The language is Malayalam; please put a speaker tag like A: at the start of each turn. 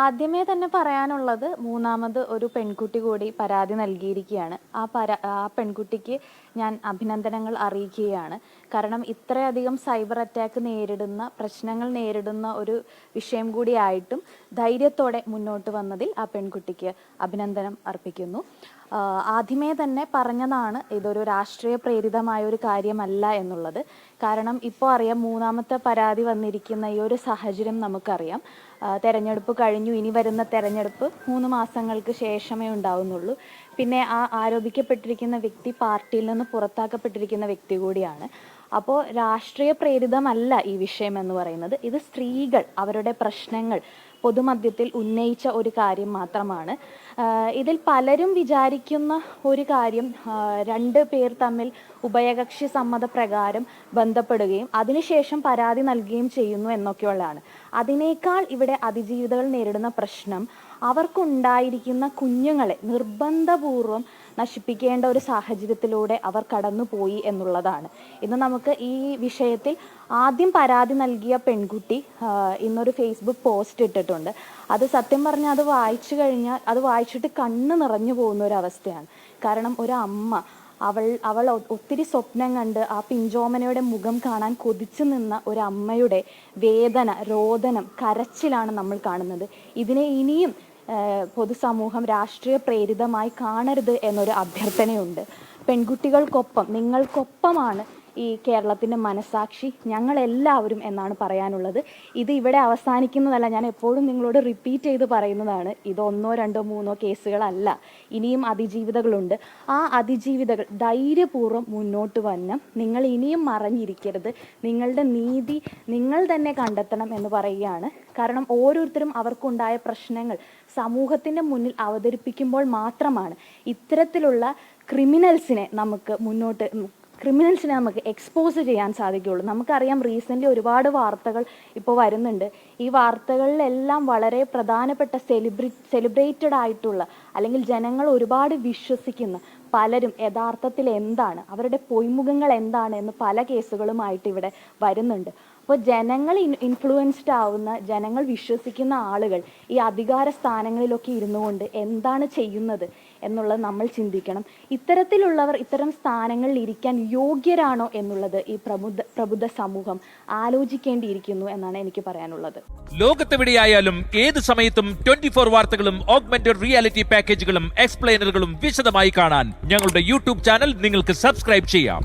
A: ആദ്യമേ തന്നെ പറയാനുള്ളത് മൂന്നാമത് ഒരു പെൺകുട്ടി കൂടി പരാതി നൽകിയിരിക്കുകയാണ്. ആ പെൺകുട്ടിക്ക് ഞാൻ അഭിനന്ദനങ്ങൾ അറിയിക്കുകയാണ്. കാരണം ഇത്രയധികം സൈബർ അറ്റാക്ക് നേരിടുന്ന, പ്രശ്നങ്ങൾ നേരിടുന്ന ഒരു വിഷയം കൂടിയായിട്ടും ധൈര്യത്തോടെ മുന്നോട്ട് വന്നതിൽ ആ പെൺകുട്ടിക്ക് അഭിനന്ദനം അർപ്പിക്കുന്നു. ആദ്യമേ തന്നെ പറഞ്ഞതാണ് ഇതൊരു രാഷ്ട്രീയ പ്രേരിതമായ ഒരു കാര്യമല്ല എന്നുള്ളത്. കാരണം ഇപ്പോൾ അറിയാം, മൂന്നാമത്തെ പരാതി വന്നിരിക്കുന്ന ഈ ഒരു സാഹചര്യം നമുക്കറിയാം. തെരഞ്ഞെടുപ്പ് കഴിഞ്ഞു, ഇനി വരുന്ന തെരഞ്ഞെടുപ്പ് 3 മാസങ്ങൾക്ക് ശേഷമേ ഉണ്ടാവുന്നുള്ളൂ. പിന്നെ ആ ആരോപിക്കപ്പെട്ടിരിക്കുന്ന വ്യക്തി പാർട്ടിയിൽ നിന്ന് പുറത്താക്കപ്പെട്ടിരിക്കുന്ന വ്യക്തി കൂടിയാണ്. അപ്പോൾ രാഷ്ട്രീയ പ്രേരിതമല്ല ഈ വിഷയം എന്ന് പറയുന്നത്. ഇത് സ്ത്രീകൾ അവരുടെ പ്രശ്നങ്ങൾ പൊതുമധ്യത്തിൽ ഉന്നയിച്ച ഒരു കാര്യം മാത്രമാണ്. ഇതിൽ പലരും വിചാരിക്കുന്ന ഒരു കാര്യം, 2 പേർ തമ്മിൽ ഉഭയകക്ഷി സമ്മതപ്രകാരം ബന്ധപ്പെടുകയും അതിനുശേഷം പരാതി നൽകുകയും ചെയ്യുന്നു എന്നൊക്കെയുള്ളതാണ്. അതിനേക്കാൾ ഇവിടെ അതിജീവിതകൾ നേരിടുന്ന പ്രശ്നം അവർക്കുണ്ടായിരിക്കുന്ന കുഞ്ഞുങ്ങളെ നിർബന്ധപൂർവം നശിപ്പിക്കേണ്ട ഒരു സാഹചര്യത്തിലൂടെ അവർ കടന്നുപോയി എന്നുള്ളതാണ്. ഇന്ന് നമുക്ക് ഈ വിഷയത്തിൽ ആദ്യം പരാതി നൽകിയ പെൺകുട്ടി ഇന്നൊരു ഫേസ്ബുക്ക് പോസ്റ്റ് ഇട്ടിട്ടുണ്ട്. അത് സത്യം പറഞ്ഞാൽ അത് വായിച്ചു കഴിഞ്ഞാൽ അത് വായിച്ചിട്ട് കണ്ണ് നിറഞ്ഞു പോകുന്ന ഒരു അവസ്ഥയാണ്. കാരണം ഒരു അമ്മ അവൾ ഒത്തിരി സ്വപ്നം കണ്ട് ആ പിഞ്ചോമനയുടെ മുഖം കാണാൻ കൊതിച്ചു നിന്ന ഒരു അമ്മയുടെ വേദന, രോദനം, കരച്ചിലാണ് നമ്മൾ കാണുന്നത്. ഇതിനെ ഇനിയും പൊതുസമൂഹം രാഷ്ട്രീയ പ്രേരിതമായി കാണരുത് എന്നൊരു അഭ്യർത്ഥനയുണ്ട്. പെൺകുട്ടികൾക്കൊപ്പം, നിങ്ങൾക്കൊപ്പമാണ് ഈ കേരളത്തിൻ്റെ മനസാക്ഷി, ഞങ്ങളെല്ലാവരും എന്നാണ് പറയാനുള്ളത്. ഇത് ഇവിടെ അവസാനിക്കുന്നതല്ല. ഞാൻ എപ്പോഴും നിങ്ങളോട് റിപ്പീറ്റ് ചെയ്ത് പറയുന്നതാണ്, ഇത് 1, 2, 3 കേസുകളല്ല, ഇനിയും അതിജീവിതകളുണ്ട്. ആ അതിജീവിതകൾ ധൈര്യപൂർവ്വം മുന്നോട്ട് വരണം. നിങ്ങൾ ഇനിയും മറഞ്ഞിരിക്കരുത്. നിങ്ങളുടെ നീതി നിങ്ങൾ തന്നെ കണ്ടെത്തണം എന്ന് പറയുകയാണ്. കാരണം ഓരോരുത്തരും അവർക്കുണ്ടായ പ്രശ്നങ്ങൾ സമൂഹത്തിൻ്റെ മുന്നിൽ അവതരിപ്പിക്കുമ്പോൾ മാത്രമാണ് ഇത്തരത്തിലുള്ള ക്രിമിനൽസിനെ നമുക്ക് എക്സ്പോസ് ചെയ്യാൻ സാധിക്കുകയുള്ളൂ. നമുക്കറിയാം, റീസെൻ്റ്ലി ഒരുപാട് വാർത്തകൾ ഇപ്പോൾ വരുന്നുണ്ട്. ഈ വാർത്തകളിലെല്ലാം വളരെ പ്രധാനപ്പെട്ട സെലിബ്രേറ്റഡ് ആയിട്ടുള്ള, അല്ലെങ്കിൽ ജനങ്ങൾ ഒരുപാട് വിശ്വസിക്കുന്ന പലരും യഥാർത്ഥത്തിൽ എന്താണ്, അവരുടെ പൊയ്മുഖങ്ങൾ എന്താണ് എന്ന് പല കേസുകളുമായിട്ട് ഇവിടെ വരുന്നുണ്ട്. അപ്പോൾ ജനങ്ങൾ ഇൻഫ്ലുവൻസ്ഡ് ആവുന്ന, ജനങ്ങൾ വിശ്വസിക്കുന്ന ആളുകൾ ഈ അധികാര സ്ഥാനങ്ങളിലൊക്കെ ഇരുന്നു കൊണ്ട് എന്താണ് ചെയ്യുന്നത് എന്നുള്ളത് നമ്മൾ ചിന്തിക്കണം. ഇത്തരത്തിലുള്ളവർ ഇത്തരം സ്ഥാനങ്ങളിൽ ഇരിക്കാൻ യോഗ്യരാണോ എന്നുള്ളത് ഈ പ്രബുദ്ധ സമൂഹം ആലോചിക്കേണ്ടിയിരിക്കുന്നു എന്നാണ് എനിക്ക് പറയാനുള്ളത്.
B: ലോകത്തെവിടെയായാലും ഏത് സമയത്തും 24 വാർത്തകളും ഓഗ്മെന്റഡ് റിയാലിറ്റി പാക്കേജുകളും എക്സ്പ്ലെയിനറുകളും വിശദമായി കാണാൻ ഞങ്ങളുടെ യൂട്യൂബ് ചാനൽ നിങ്ങൾക്ക് സബ്സ്ക്രൈബ് ചെയ്യാം.